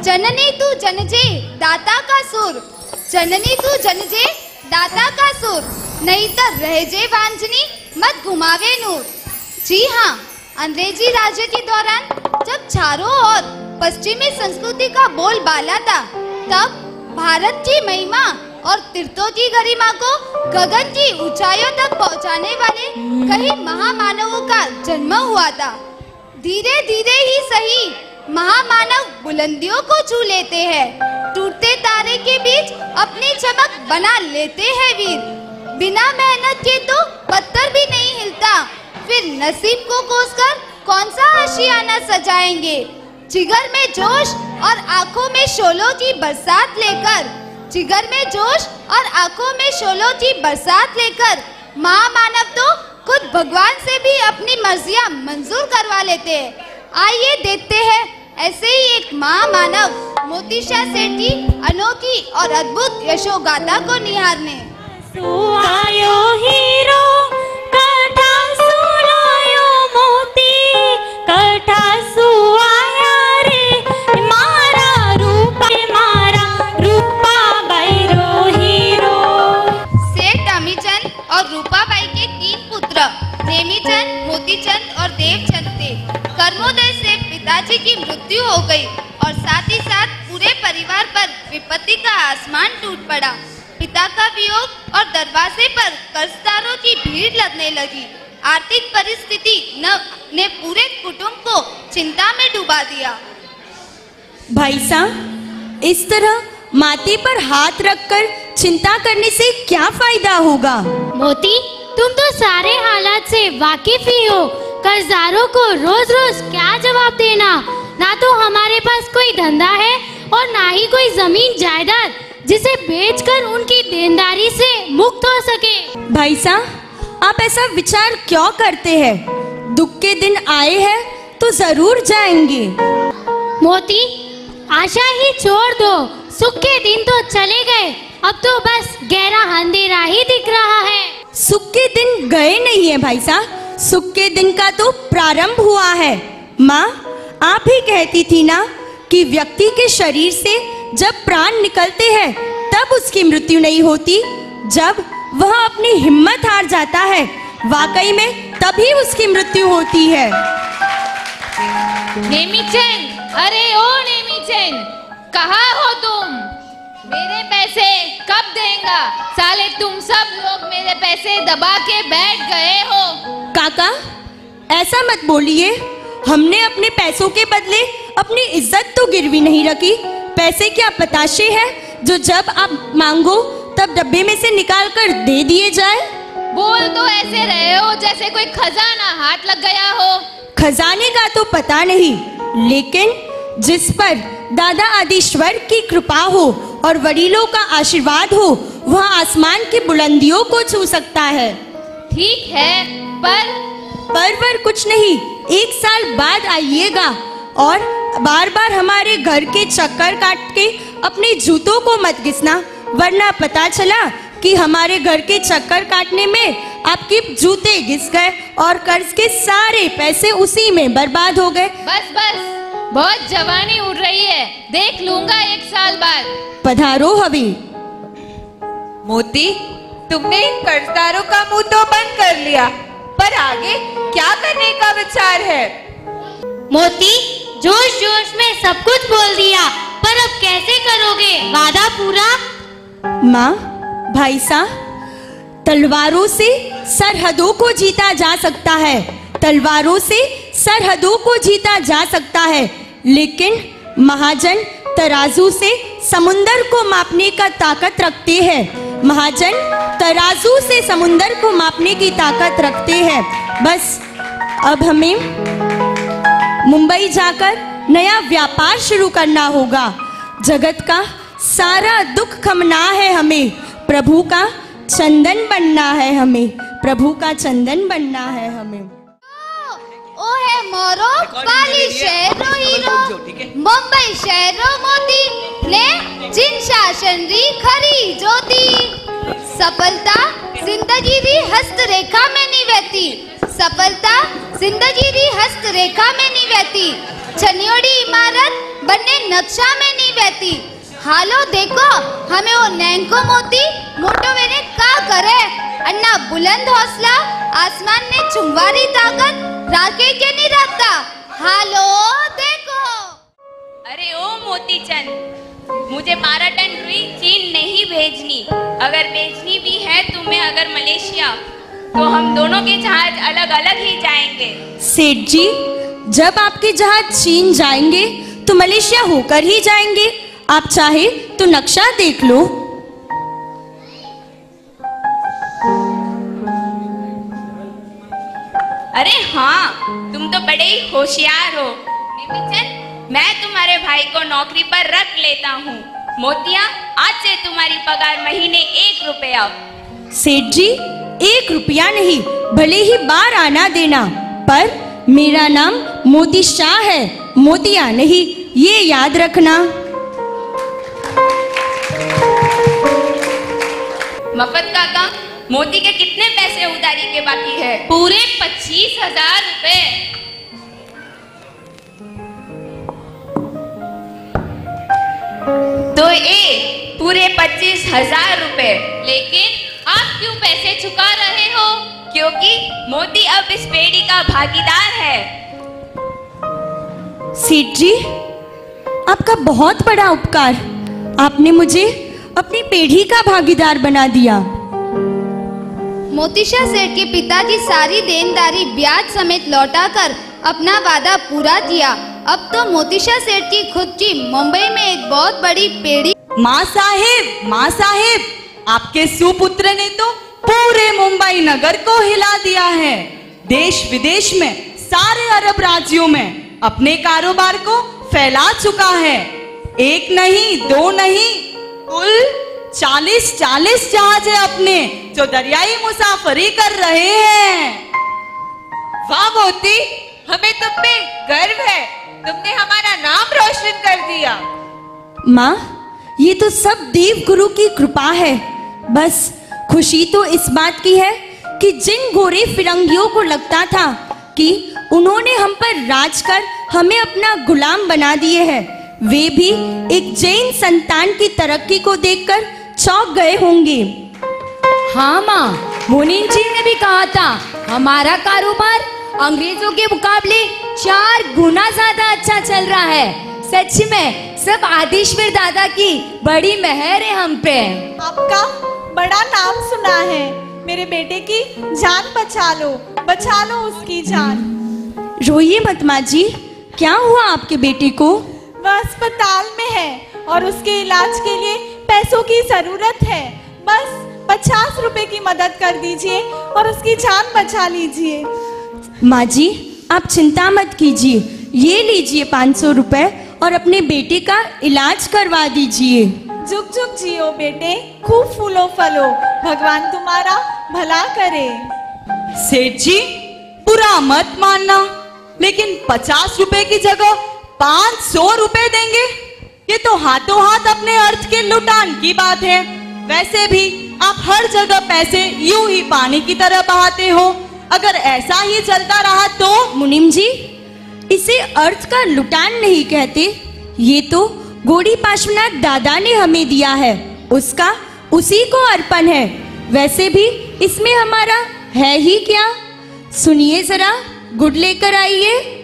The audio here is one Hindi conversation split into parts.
जननी तू जनजे दाता का सुर, जननी तू जनजे दाता का सुर, नहीं तो रह जे वांझनी मत घुमावे नूर। जी हाँ, अंग्रेजी राज्य के दौरान जब चारों ओर पश्चिमी संस्कृति का बोलबाला था, तब भारत की महिमा और तीर्थों की गरिमा को गगन की ऊंचाइयों तक पहुंचाने वाले कई महामानवों का जन्म हुआ था। धीरे धीरे ही सही, महामानव बुलंदियों को छू लेते हैं, टूटते तारे के बीच अपनी चमक बना लेते हैं वीर। बिना मेहनत के तो पत्थर भी नहीं हिलता, फिर नसीब को कोसकर कौन सा आशियाना सजाएंगे। जिगर में जोश और आंखों में शोलों की बरसात लेकर, जिगर में जोश और आंखों में शोलों की बरसात लेकर महामानव तो खुद भगवान से भी अपनी मर्जियां मंजूर करवा लेते हैं। आइए देखते हैं ऐसे ही एक महामानव मोती शाह सेठ की अनोखी और अद्भुत यशोगाथा को निहारने। सुआयो हीरो कठा सुलायो मोती, कठा सुआया रे मारा रूपा बैरो हीरो। सेठ अमीचंद और रूपाबाई के 3 पुत्र नेमीचंद, मोतीचंद और देवचंद थे। कर्मोदय से पिताजी की मृत्यु हो गई और साथ ही साथ पूरे परिवार पर विपत्ति का आसमान टूट पड़ा। पिता का वियोग और दरवाजे पर कर्जदारों की भीड़ लगने लगी। आर्थिक परिस्थिति ने पूरे कुटुंब को चिंता में डुबा दिया। भाई साहब, इस तरह माथे पर हाथ रखकर चिंता करने से क्या फायदा होगा? मोती, तुम तो सारे हालात से वाकिफ ही हो। कर्जदारों को रोज रोज क्या जवाब देना? ना तो हमारे पास कोई धंधा है और ना ही कोई जमीन जायदाद जिसे बेचकर उनकी देनदारी से मुक्त हो सके। भाई साहब, आप ऐसा विचार क्यों करते हैं? दुख के दिन आए हैं तो जरूर जाएंगे। मोती, आशा ही छोड़ दो, सुख के दिन तो चले गए, अब तो बस गहरा अंधेरा ही दिख रहा है। सुख के दिन गए नहीं है भाई साहब, सुख के दिन का तो प्रारंभ हुआ है। माँ, आप ही कहती थी ना कि व्यक्ति के शरीर से जब प्राण निकलते हैं तब उसकी मृत्यु नहीं होती, जब वह अपनी हिम्मत हार जाता है, वाकई में तभी उसकी मृत्यु होती है। नेमीचंद, अरे ओ नेमीचंद, कहाँ हो तुम? मेरे पैसे कब देंगा? साले तुम सब लोग मेरे पैसे दबा के बैठ गए हो। काका, ऐसा मत बोलिए, हमने अपने पैसों के बदले अपनी इज्जत तो गिरवी नहीं रखी। पैसे क्या पताशे हैं जो जब आप मांगो तब डब्बे में से निकाल कर दे दिए जाए? बोल तो ऐसे रहे हो जैसे कोई खजाना हाथ लग गया हो। खजाने का तो पता नहीं, लेकिन जिस पर दादा आदिश्वर की कृपा हो और वडीलों का आशीर्वाद हो, वह आसमान की बुलंदियों को छू सकता है। ठीक है, पर कुछ नहीं, 1 साल बाद आइएगा और बार बार हमारे घर के चक्कर काट के अपने जूतों को मत घिसना, वरना पता चला कि हमारे घर के चक्कर काटने में आपके जूते घिस गए और कर्ज के सारे पैसे उसी में बर्बाद हो गए। बस बस, बहुत जवानी उड़ रही है, देख लूंगा 1 साल बाद। पधारो हवी। मोती, तुमने इन कर्जदारों का मुंह तो बंद कर लिया, पर आगे क्या करने का विचार है? मोती, जोश जोश में सब कुछ बोल दिया, पर अब कैसे करोगे वादा पूरा? माँ, भाई साहब, तलवारों से सरहदों को जीता जा सकता है, तलवारों से सरहदों को जीता जा सकता है, लेकिन महाजन तराजू से समुंदर को मापने का ताकत रखते हैं। महाजन तराजू से समुंदर को मापने की ताकत रखते हैं। बस अब हमें मुंबई जाकर नया व्यापार शुरू करना होगा। जगत का सारा दुख खमना है हमें, प्रभु का चंदन बनना है हमें, प्रभु का चंदन बनना है हमें। ओ है मोरो काली शहरो हीरो, मुंबई शहरो मोती ने जिन शासन री खरी ज्योति। सफलता जिंदगी री हस्त रेखा में निवहती, सफलता जिंदगी री हस्त रेखा में निवहती। छनियोड़ी इमारत बन्ने नक्शा में नहीं बहती। हालो देखो हमें वो नैंको मोती मोटो वेने का करे। अन्ना बुलंद हौसला आसमान ने चुंवारी ताकत राके के नहीं रखता। हालो देखो। अरे ओ मोतीचंद, मुझे 12 टन रुई चीन नहीं भेजनी। अगर भेजनी भी है तुम्हें अगर मलेशिया, तो हम दोनों के जहाज अलग अलग ही जाएंगे। सेठ जी, जब आपके जहाज चीन जाएंगे तो मलेशिया होकर ही जाएंगे। आप चाहे तो नक्शा देख लो। अरे हाँ, तुम तो बड़े ही होशियार हो। नेमीचंद, मैं तुम्हारे भाई को नौकरी पर रख लेता हूँ। मोतिया, आज से तुम्हारी पगार महीने 1 रुपया। सेठ जी, 1 रुपया नहीं, भले ही बार आना देना, पर मेरा नाम मोती शाह है, मोतिया नहीं, ये याद रखना। मफत काका, मोती के कितने पैसे उधारी के बाकी है? पूरे 25,000 रुपए। तो ये पूरे 25,000 रुपए। लेकिन आप क्यों पैसे चुका रहे हो? क्योंकि मोती अब इस बेड़ी का भागीदार है। सेठ जी, आपका बहुत बड़ा उपकार। आपने मुझे अपनी पेढ़ी का भागीदार बना दिया। मोतीशा सेठ के पिता की सारी देनदारी ब्याज समेत लौटाकर अपना वादा पूरा किया। अब तो मोतीशा सेठ की खुद की मुंबई में एक बहुत बड़ी पेढ़ी। माँ साहेब, आपके सुपुत्र ने तो पूरे मुंबई नगर को हिला दिया है। देश विदेश में सारे अरब राज्यों में अपने कारोबार को फैला चुका है। 1 नहीं 2 नहीं, कुल 40 जहाज है अपने, जो दरियाई मुसाफरी कर रहे हैं। वाह मोती, हमें तुम पे गर्व है। तुमने हमारा नाम रोशन कर दिया। माँ, ये तो सब देव गुरु की कृपा है। बस खुशी तो इस बात की है कि जिन गोरे फिरंगियों को लगता था कि उन्होंने हम पर राज कर हमें अपना गुलाम बना दिए हैं, वे भी एक जैन संतान की तरक्की को देखकर चौंक गए होंगे। हाँ माँ, मुनीम जी ने भी कहा था हमारा कारोबार अंग्रेजों के मुकाबले 4 गुना ज्यादा अच्छा चल रहा है। सच में सब आदिश्वर दादा की बड़ी मेहर है हम पे। आपका बड़ा नाम सुना है। मेरे बेटे की जान बचा लो उसकी जान। रोइए मत माँ जी, क्या हुआ आपके बेटे को? वह अस्पताल में है और उसके इलाज के लिए पैसों की जरूरत है। बस 50 रुपए की मदद कर दीजिए और उसकी जान बचा लीजिए। माँ जी, आप चिंता मत कीजिए, ये लीजिए 500 रुपए और अपने बेटे का इलाज करवा दीजिए। जुग जुग जियो बेटे, खूब फूलो फलो, भगवान तुम्हारा भला करे। सेठ जी, बुरा मत मानना, लेकिन 50 रुपए की जगह 500 रुपए देंगे, ये तो हाथों हाथ अपने अर्थ के लुटान की बात है। वैसे भी आप हर जगह पैसे यूं ही पानी की तरह बहाते हो। अगर ऐसा ही चलता रहा तो। मुनीम जी, इसे अर्थ का लुटान नहीं कहते, ये तो गौड़ी पार्श्वनाथ दादा ने हमें दिया है, उसका उसी को अर्पण है। वैसे भी इसमें हमारा है ही क्या। सुनिए जरा, गुड़ लेकर आइए।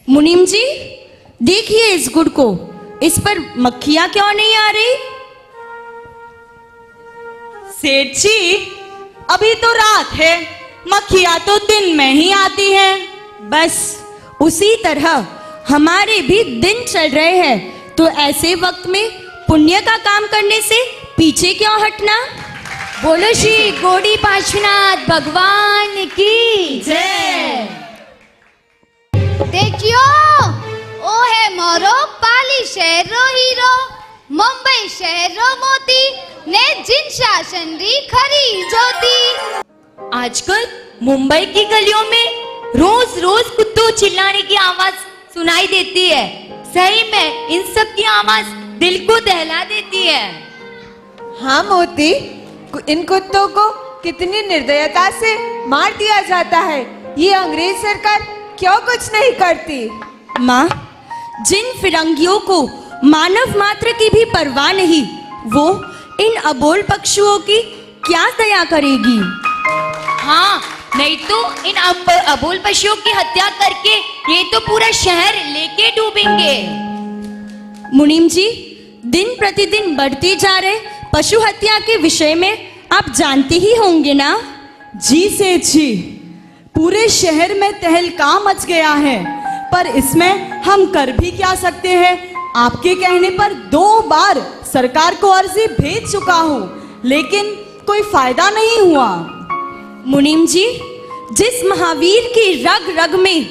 मुनीम जी, देखिए इस गुड़ को, इस पर मक्खियां क्यों नहीं आ रही? सेठ जी, अभी तो रात है, मक्खियां तो दिन में ही आती हैं। बस उसी तरह हमारे भी दिन चल रहे हैं, तो ऐसे वक्त में पुण्य का काम करने से पीछे क्यों हटना। बोलो श्री गौड़ी पार्श्वनाथ भगवान की जय। देखियो, ओ है मोरो पाली शहरो हीरो, मुंबई शहरो मोती ने जिन शासन री खरी ज्योति। आजकल मुंबई की गलियों में रोज रोज कुत्तों चिल्लाने की आवाज सुनाई देती है। सही में इन सब की आवाज दिल को दहला देती है। हाँ मोती, इन कुत्तों को कितनी निर्दयता से मार दिया जाता है। ये अंग्रेज सरकार क्यों कुछ नहीं करती? माँ, जिन फिरंगियों को मानव मात्र की भी परवाह नहीं, वो इन अबोल पक्षुओं की क्या दया करेगी? हाँ, नहीं तो इन अबोल पशुओं की हत्या करके ये तो पूरा शहर लेके डूबेंगे। मुनीम जी, दिन प्रतिदिन बढ़ते जा रहे पशु हत्या के विषय में आप जानते ही होंगे ना? जी सेठ जी, पूरे शहर में तहलका मच गया है, पर इसमें हम कर भी क्या सकते हैं? आपके कहने पर 2 बार सरकार को अर्जी भेज चुका हूँ, लेकिन कोई फायदा नहीं हुआ। मुनीम जी, जिस महावीर की रग रग में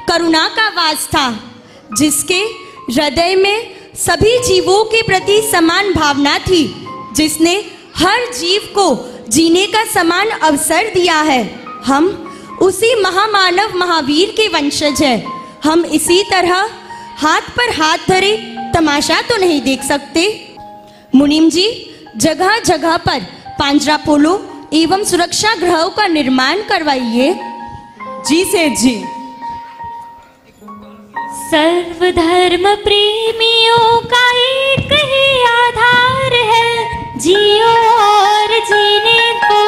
करुणा का वास था, जिसके हृदय में सभी जीवों के प्रति समान भावना थी, जिसने हर जीव को जीने का समान अवसर दिया है, हम उसी महामानव महावीर के वंशज हैं। हम इसी तरह हाथ पर हाथ धरे तमाशा तो नहीं देख सकते। मुनीम जी, जगह जगह पर पांजरापोलों एवं सुरक्षा गृहों का निर्माण करवाइए। जी सेठ जी। सर्वधर्म प्रेमियों का एक ही आधार है, जियो और जीने को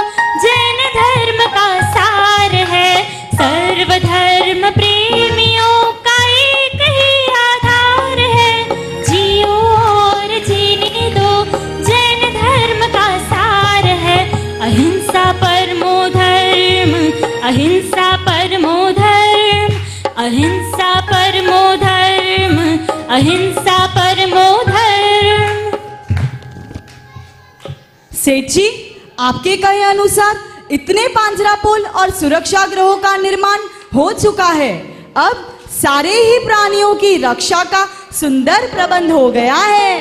जैन धर्म का सार है। सर्वधर्म प्रेमियों का एक ही आधार है, जियो और जीने दो जैन धर्म का सार है। अहिंसा परमो धर्म, अहिंसा परमो धर्म, अहिंसा परमो धर्म, अहिंसा परमो धर्म। सेठ जी, आपके कहे अनुसार इतने पांजरापोल और सुरक्षा गृहों का निर्माण हो चुका है। अब सारे ही प्राणियों की रक्षा का सुंदर प्रबंध हो गया है।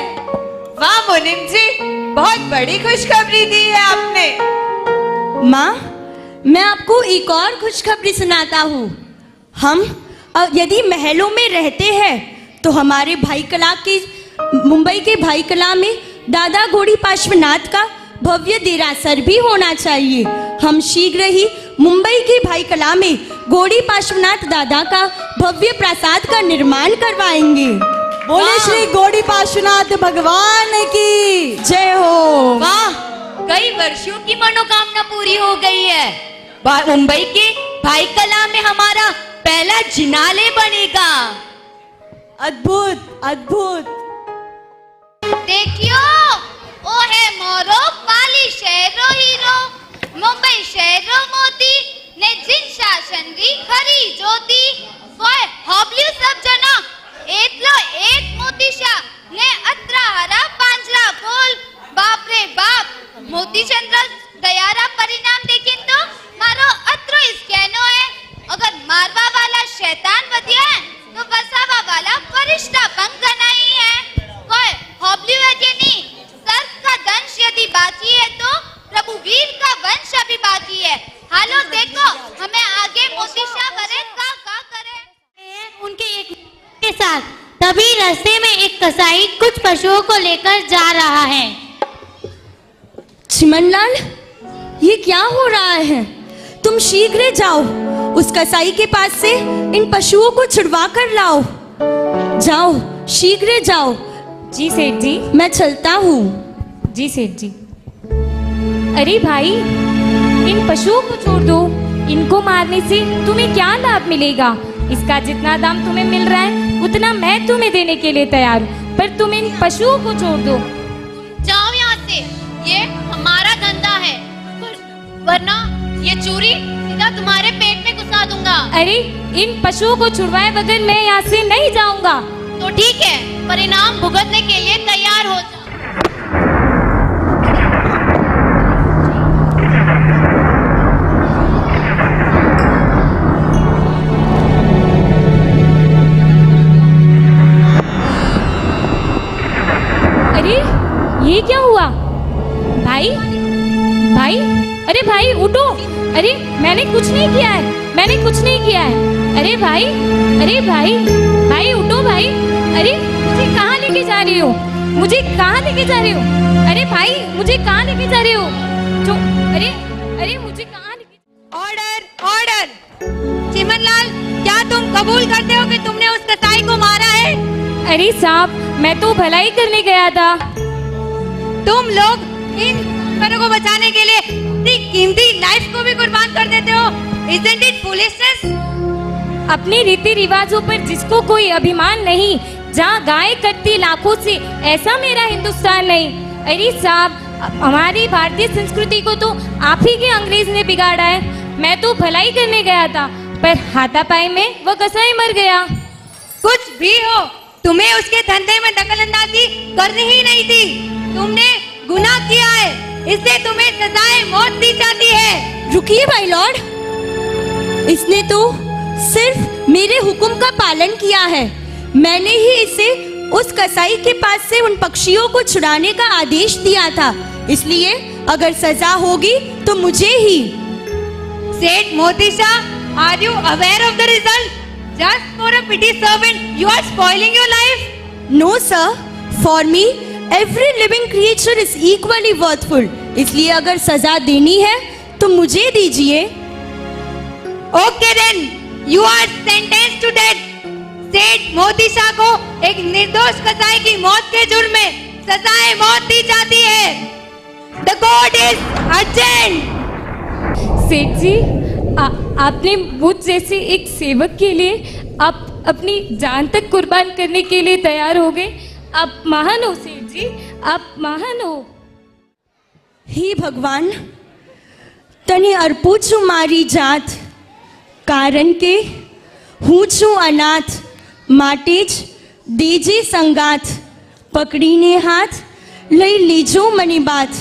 वाह मुनीम जी, बहुत बड़ी खुशखबरी दी है आपने। माँ, मैं आपको एक और खुशखबरी सुनाता हूँ। हम यदि महलों में रहते हैं तो हमारे भाई कला की मुंबई के भाई कला में दादा घोड़ी पार्श्वनाथ का भव्य देरासर भी होना चाहिए। हम शीघ्र ही मुंबई के भाई कला में घोड़ी पार्श्वनाथ दादा का भव्य प्रासाद का निर्माण करवाएंगे। बोले श्री घोड़ी पार्श्वनाथ भगवान की जय हो। वाह, कई वर्षों की मनोकामना पूरी हो गई है। मुंबई के भाई कला में हमारा पहला जिनालय बनेगा। अद्भुत अद्भुत। देखियो, ओ है मोरो पाली शहरो हीरो, मुंबई शहरो मोती ने जिन शासन री खरी ज्योति, सोय हॉबली सब जना एतलो एक मोतीशा ने अत्रा हरा पांजरा पोल। बाप रे बाप, मोती चंद्र दयारा परिणाम देखें तो मारो अत्रो इसकेनो है। अगर मारवा वाला शैतान वधिया है तो बसावा वाला फरिश्ता पंगना ही है। कोई हॉबली वजह नहीं, सर्प का दंश यदि बाकी है तो प्रभु वीर का वंश अभी बाकी है। हालो देखो, हमें आगे मोतीशा करे का करे। उनके एक के साथ तभी रास्ते में एक कसाई कुछ पशुओं को लेकर जा रहा है। चिमनलाल, ये क्या हो रहा है? तुम शीघ्र जाओ, उस कसाई के पास से इन पशुओं को छुड़वा कर लाओ। जाओ, शीघ्र जाओ। जी सेठ जी। मैं चलता हूँ। जी सेठ जी। अरे भाई, इन पशुओं को छोड़ दो। इनको मारने से तुम्हें क्या लाभ मिलेगा? इसका जितना दाम तुम्हें मिल रहा है उतना मैं तुम्हें देने के लिए तैयार हूँ, पर तुम इन पशुओं को छोड़ दो। जाओ यहाँ से, ये हमारा धंधा है, वरना ये चूरी सीधा तुम्हारे पेट में घुसा दूंगा। अरे, इन पशुओं को छुड़वाए बगैर मैं यहाँ से नहीं जाऊंगा। तो ठीक है, परिणाम भुगतने के लिए तैयार हो जाओ। अरे, ये क्या हुआ? भाई, भाई, अरे भाई उठो। अरे, मैंने कुछ नहीं किया है, मैंने कुछ नहीं किया है। अरे भाई, अरे भाई, भाई उठो भाई। अरे, मुझे कहाँ लेके जा रहे हो? मुझे कहाँ लेके जा रहे हो? अरे भाई, मुझे कहाँ लेके जा रहे हो? जो, अरे, अरे मुझे कहाँ लेके? Order, order. चिमनलाल, क्या तुम कबूल करते हो कि तुमने उस कसाई को मारा है? अरे साहब, मैं तो भलाई करने गया था। तुम लोग इन जानवरों को बचाने के लिए अपनी कीमती लाइफ को भी कुर्बान कर देते हो। Isn't it foolishness? अपने रीति रिवाजों पर जिसको कोई अभिमान नहीं, जहाँ गाय कटती लाखों से, ऐसा मेरा हिंदुस्तान नहीं। अरे साहब, हमारी भारतीय संस्कृति को तो आप ही के अंग्रेज ने बिगाड़ा है। मैं तो भलाई करने गया था, पर हाथापाई में वो कसाई मर गया। कुछ भी हो, तुम्हें उसके धंधे में दखलंदाजी करनी ही नहीं थी। तुमने गुनाह किया है, इससे तुम्हें सजाए मौत दी जाती है। रुकिए भाई लॉर्ड, इसने तो सिर्फ मेरे हुक्म का पालन किया है। मैंने ही इसे उस कसाई के पास से उन पक्षियों को छुड़ाने का आदेश दिया था, इसलिए अगर सजा होगी तो मुझे ही। सेठ मोती Shah, are you aware of the result? Just for a petty servant, you are spoiling your life. No sir, for me every living creature is equally worthful. इसलिए अगर सजा देनी है तो मुझे दीजिए। Okay then, you are sentenced to death. सेठ मोती शाह को एक निर्दोष कसाई की मौत के जुर्म में सजाए मौत दी जाती है। The court is adjourned. सेठ जी, आपने मुझ जैसे एक सेवक के लिए आप अपनी जान तक कुर्बान करने के लिए तैयार हो गए। आप महान हो सेठ जी, आप महान हो। ही भगवान, तने अर्पू छू मारी जात, कारण के हूँ छू अनाथ, माटेज देजे संगात, पकड़ीने हाथ लई लीजो मनी बात।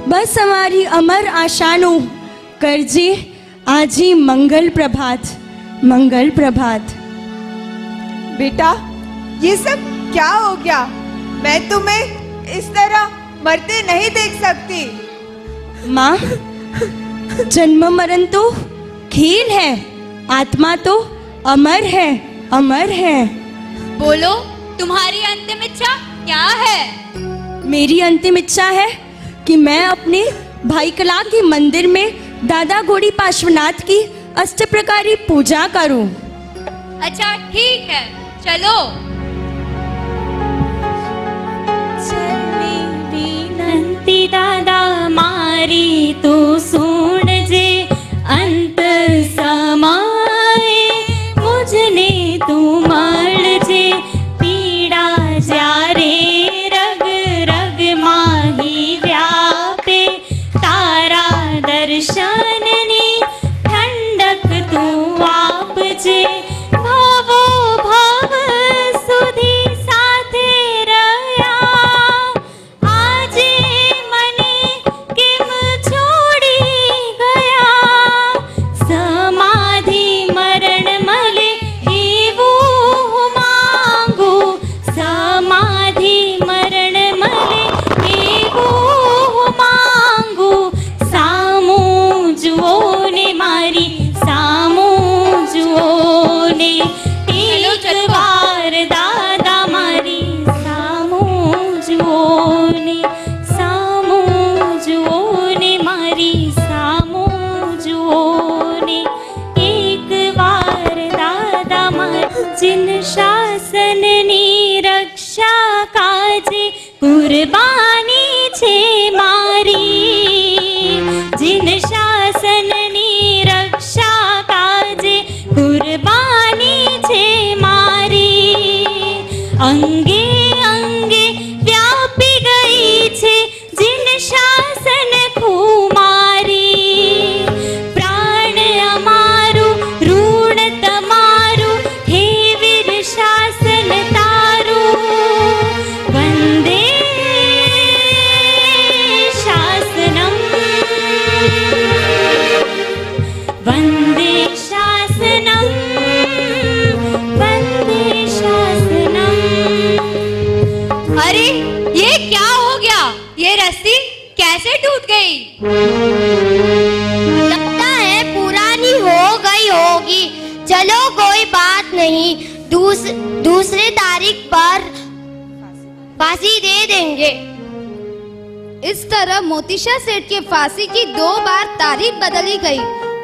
बस हमारी अमर आशानो करजे आजी मंगल प्रभात, मंगल प्रभात। बेटा, ये सब क्या हो गया? मैं तुम्हें इस तरह मरते नहीं देख सकती। माँ, जन्म मरण तो खेल है, आत्मा तो अमर है, अमर है। बोलो, तुम्हारी अंतिम इच्छा क्या है? मेरी अंतिम इच्छा है कि मैं अपने भाई कला के मंदिर में दादा गौड़ी पार्श्वनाथ की अष्टप्रकारी पूजा करूं। अच्छा ठीक है, चलो। विनंती दादा मारी तो सुन जे, अंत समाए मुझने तू मर जे, पीड़ा जारे रग रग माही व्यापे, तारा दर्शननी ठंडक तू आप जे, भवो भव सुधी साथे रया, आजे मने किम छोड़ी गया, समाधि मरण मले एवो मांगो, समाधि मरण मले एवो मांगो, सामू जुओ ने मारी, सामू जुओ ने एक बार दादा मारी, सामू जुओ ने, सामू जुओ ने मारी, सामू जुओ ने एक बार दादा मारी। जिन शासन नी रक्षा काजे कुर्बानी छे मारी, जिन शासन नी रक्षा काजे कुर्बानी छे मारी, अंगे अंगे व्यापी गई छे जिन शासन खुमारी, प्राण अमारू ऋण तमारू, हे वीर शासन तारू, वंदे शासनम, वंदे शासनम, वंदे शासनम। अरे ये क्या हो गया? ये रस्सी कैसे टूट गई? लगता है पुरानी हो गई होगी। चलो कोई बात नहीं, दूसरे तारीख पर फांसी दे देंगे। इस तरह मोतीशा सेठ के फांसी की 2 बार तारीख बदली गई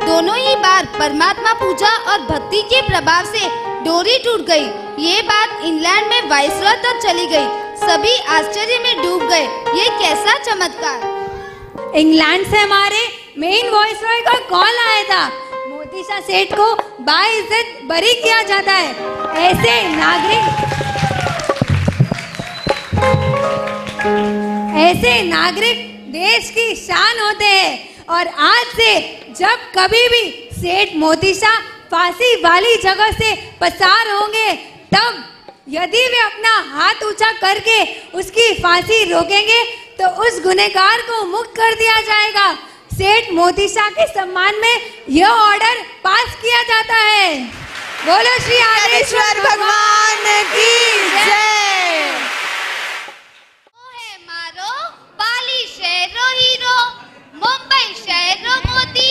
दोनों ही बार परमात्मा पूजा और भक्ति के प्रभाव से डोरी टूट गई। ये बात इंग्लैंड में वाइसरॉय तक चली गई। सभी आश्चर्य में डूब गए। ये कैसा चमत्कार! इंग्लैंड से हमारे मेन वाइसरॉय का कॉल आया था। मोती शाह सेठ को बाइज्जत बरी किया जाता है। ऐसे नागरिक देश की शान होते हैं। और आज से जब कभी भी सेठ मोती शाह फांसी वाली जगह से पसार होंगे, तब यदि वे अपना हाथ ऊंचा करके उसकी फांसी रोकेंगे तो उस गुनहगार को मुक्त कर दिया जाएगा। सेठ मोती शाह के सम्मान में यह ऑर्डर पास किया जाता है। बोलो श्री आदेश्वर भगवान की जय। मारो बाली शहरो हीरो, मुंबई शहरो मोती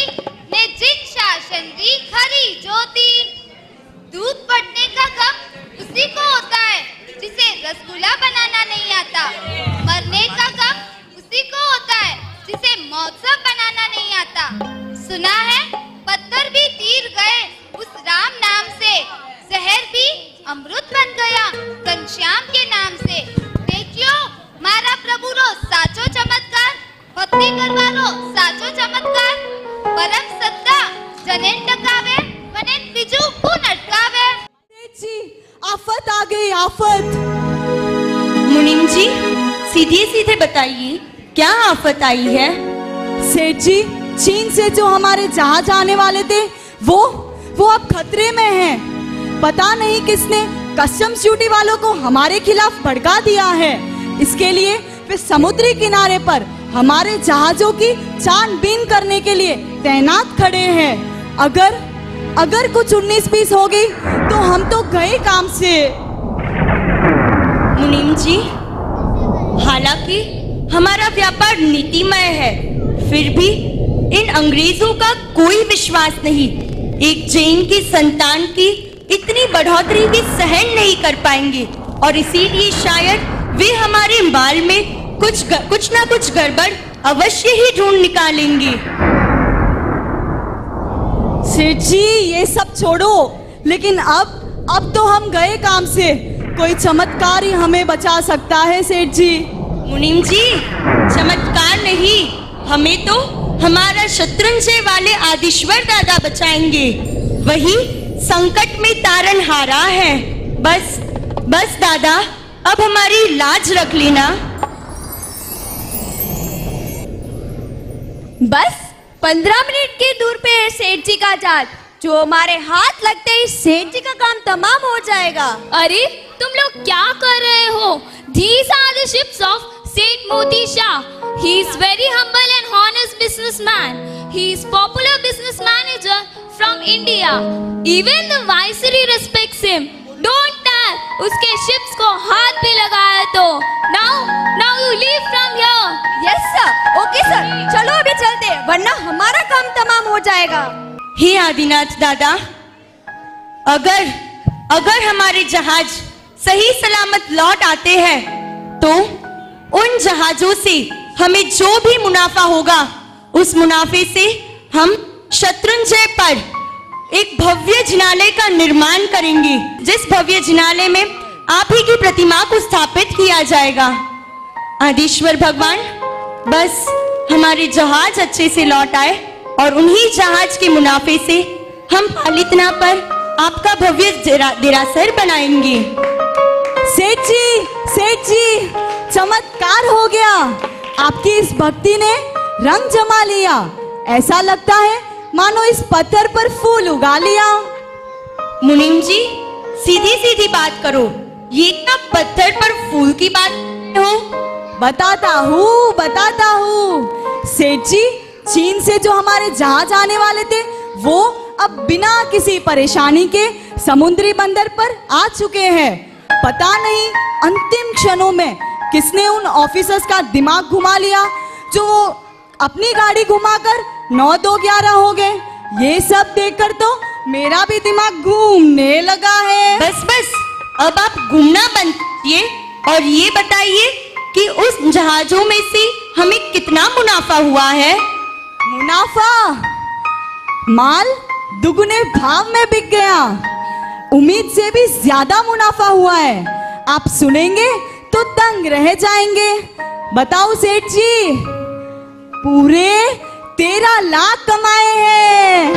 ने जिन शासन दी खरी ज्योति। दूध पड़ने का गम उसी को होता है जिसे रसगुल्ला बनाना नहीं आता। मरने का गम उसी को होता है जिसे महोत्सव बनाना नहीं आता। सुना है पत्थर भी तीर गए उस राम नाम से, जहर भी अमृत बन गया घनश्याम के नाम से। देखियो मारा प्रभु रो साचो चमत्कार, भक्ति करवारो साचो चमत्कार। परम सत्ता जनेन टकावे वनेन बिजू को नटकावे। जी आफत आ गई, आफत। मुनीम जी सीधे सीधे बताइए क्या आफत आई है? सेठ जी, चीन से जो हमारे जहाज आने वाले थे वो अब खतरे में हैं। पता नहीं किसने कस्टम्स ड्यूटी वालों को हमारे खिलाफ भड़का दिया है। इसके लिए वे समुद्री किनारे पर हमारे जहाजों की छानबीन करने के लिए तैनात खड़े हैं। अगर कुछ 19-20 हो गई तो हम तो गए काम से। मुनीम जी, हालांकि हमारा व्यापार नीतिमय है, फिर भी इन अंग्रेजों का कोई विश्वास नहीं। एक जैन की संतान की इतनी बढ़ोतरी भी सहन नहीं कर पाएंगे और इसीलिए शायद वे हमारे माल में कुछ ना कुछ गड़बड़ अवश्य ही ढूंढ निकालेंगे। सेठ जी ये सब छोड़ो, लेकिन अब तो हम गए काम से। कोई चमत्कार ही हमें बचा सकता है सेठ जी। मुनीम जी, चमत्कार नहीं, हमें तो हमारा शत्रुंजय वाले आदिश्वर दादा बचाएंगे। वही संकट में तारनहारा है। बस दादा, अब हमारी लाज रख लेना। बस 15 मिनट की दूर पे है सेठ जी का जहाज, जो हमारे हाथ लगते ही सेठ जी का काम तमाम हो जाएगा। अरे तुम लोग क्या कर रहे हो? These are the ships of Seth Moti Shah. He is very humble and honest businessman. He is popular business manager from India. Even the viceroy respects him. Don't tell. उसके ships को हाथ भी लगाया तो। Now you leave from here. Yes sir. Okay sir. चलो अभी चलते हैं, वरना हमारा काम तमाम हो जाएगा। हे आदिनाथ दादा, अगर हमारे जहाज सही सलामत लौट आते हैं तो उन जहाजों से हमें जो भी मुनाफा होगा, उस मुनाफे से हम शत्रुंजय पर एक भव्य जिनालय का निर्माण करेंगे, जिस भव्य जिनालय में आप ही की प्रतिमा को स्थापित किया जाएगा। आदिश्वर भगवान, बस हमारे जहाज अच्छे से लौट आए और उन्हीं जहाज के मुनाफे से हम पालितना पर आपका भव्य देरासर बनाएंगे। सेठ जी, चमत्कार हो गया। आपकी इस भक्ति ने रंग जमा लिया। ऐसा लगता है मानो इस पत्थर पर फूल उगा लिया। मुनीम जी, सीधी सीधी बात करो, ये क्या पत्थर पर फूल की बात हो? बताता हूँ। सेठ जी, चीन से जो हमारे जहाज आने वाले थे वो अब बिना किसी परेशानी के समुद्री बंदर पर आ चुके हैं। पता नहीं अंतिम क्षणों में किसने उन ऑफिसर्स का दिमाग घुमा लिया, जो वो अपनी गाड़ी घुमाकर 9-2-11 हो गए। ये सब देखकर तो मेरा भी दिमाग घूमने लगा है। बस अब आप घूमना बंद कीजिए और ये बताइए कि उस जहाजों में से हमें कितना मुनाफा हुआ है? माल दुगने भाव में बिक गया। उम्मीद से भी ज्यादा मुनाफा हुआ है। आप सुनेंगे तो दंग रह जाएंगे। बताओ सेठ जी, पूरे 13 लाख कमाए हैं।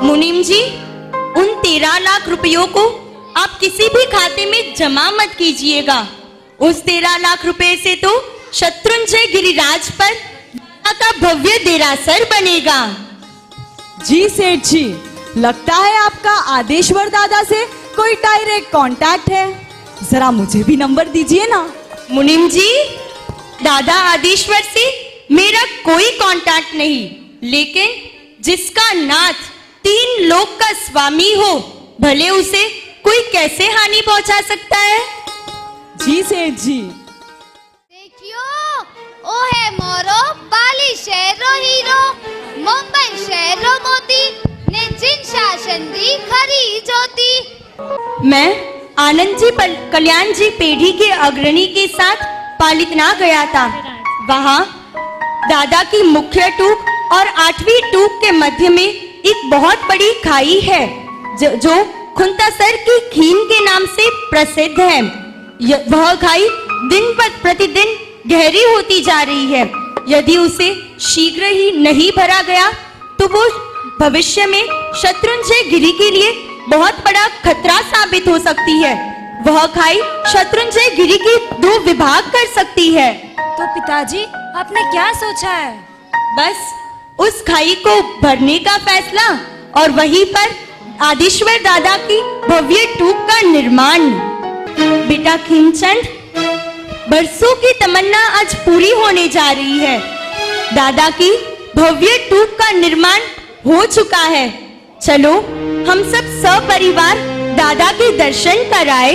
मुनीम जी, उन 13 लाख रुपयों को आप किसी भी खाते में जमा मत कीजिएगा। उस 13 लाख रुपए से तो शत्रुंजय गिरिराज पर दादा का भव्य देरासर बनेगा। जी सेठ जी, लगता है आपका आदेश्वर दादा से कोई डायरेक्ट कांटेक्ट है। जरा मुझे भी नंबर दीजिए ना। मुनीम जी, दादा आदेश्वर से मेरा कोई कांटेक्ट नहीं, लेकिन जिसका नाथ 3 लोक का स्वामी हो, भले उसे कोई कैसे हानि पहुंचा सकता है। जी सेठ जी। देखियो, ओ है मोरो बाली शहरो हीरो, मुंबई शहरो मोती ने जिन शासन दी खरी ज्योति। मैं आनंद जी कल्याण जी पेढ़ी के अग्रणी के साथ पालितना गया था। वहाँ दादा की मुख्य टूक और 8वीं टूक के मध्य में एक बहुत बड़ी खाई है जो खुंतासर की खीन के नाम से प्रसिद्ध है। वह खाई दिन प्रतिदिन गहरी होती जा रही है। यदि उसे शीघ्र ही नहीं भरा गया तो वो भविष्य में शत्रुंजय गिरी के लिए बहुत बड़ा खतरा साबित हो सकती है। वह खाई शत्रुंजय गिरी की 2 विभाग कर सकती है। तो पिताजी, आपने क्या सोचा है? बस उस खाई को भरने का फैसला और वहीं पर आदेश्वर दादा की भव्य टूक का निर्माण। बेटा खीमचंद, बरसों की तमन्ना आज पूरी होने जा रही है। दादा की भव्य टूक का निर्माण हो चुका है। चलो हम सब सपरिवार दादा के दर्शन कराए।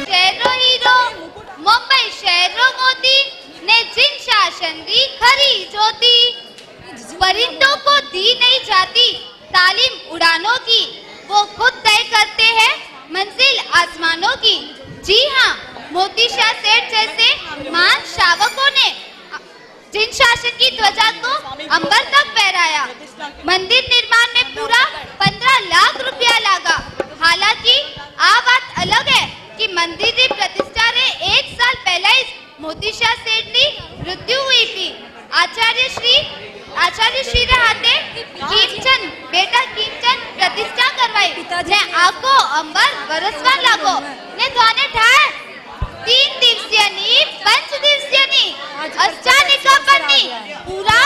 शहरो हीरो, मुंबई शहरो मोती ने जिन शासन दी खरी ज्योति। परिंदों को दी नहीं जाती तालीम उड़ानों की, वो खुद तय करते हैं मंजिल आसमानों की। जी हाँ, मोती शाह सेठ जैसे महान शावकों ने जिन शासन की ध्वजा को अंबर तक फहराया। मंदिर निर्माण में पूरा 15 लाख रुपया लगा। हालांकि आ बात अलग है कि मंदिर की प्रतिष्ठा रे 1 साल पहले ही मोती शाह सेठ की मृत्यु हुई थी। आचार्य श्री रे हाथे कीमचंद बेटा कीमचंद प्रतिष्ठा करवाई ने आको अंबर बरसवा लागो ने ध्वाने ठाए 3 दिवसीय नी 5 दिवसीय नी अष्टानिका पन्नी पूरा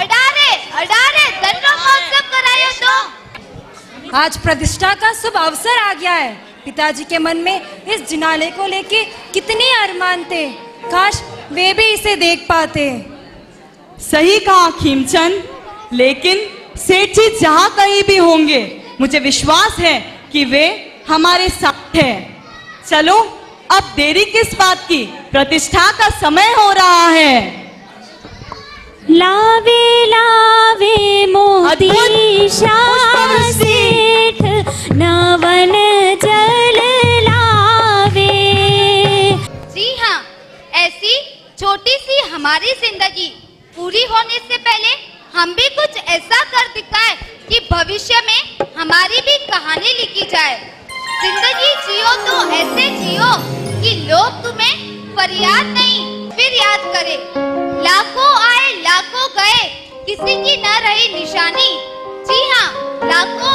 अडारे दंडो महोत्सव करायो। तो आज प्रतिष्ठा का शुभ अवसर आ गया है। पिताजी के मन में इस जिनाले को लेके कितने अरमान थे, काश वे भी इसे देख पाते। सही कहा खीमचंद, लेकिन सेठ जी जहाँ कहीं भी होंगे, मुझे विश्वास है कि वे हमारे साथ हैं। चलो अब देरी किस बात की, प्रतिष्ठा का समय हो रहा है। लावे लावे मोती शाह सेठ नवन जल लावे। जी हाँ, ऐसी छोटी सी हमारी जिंदगी पूरी होने से पहले हम भी कुछ ऐसा कर दिखाए कि भविष्य में हमारी भी कहानी लिखी जाए। जिंदगी जियो तो ऐसे जियो कि लोग तुम्हें फरियाद नहीं फिर याद करे। लाखों आए लाखों गए, किसी की न रही निशानी। जी हाँ, लाखों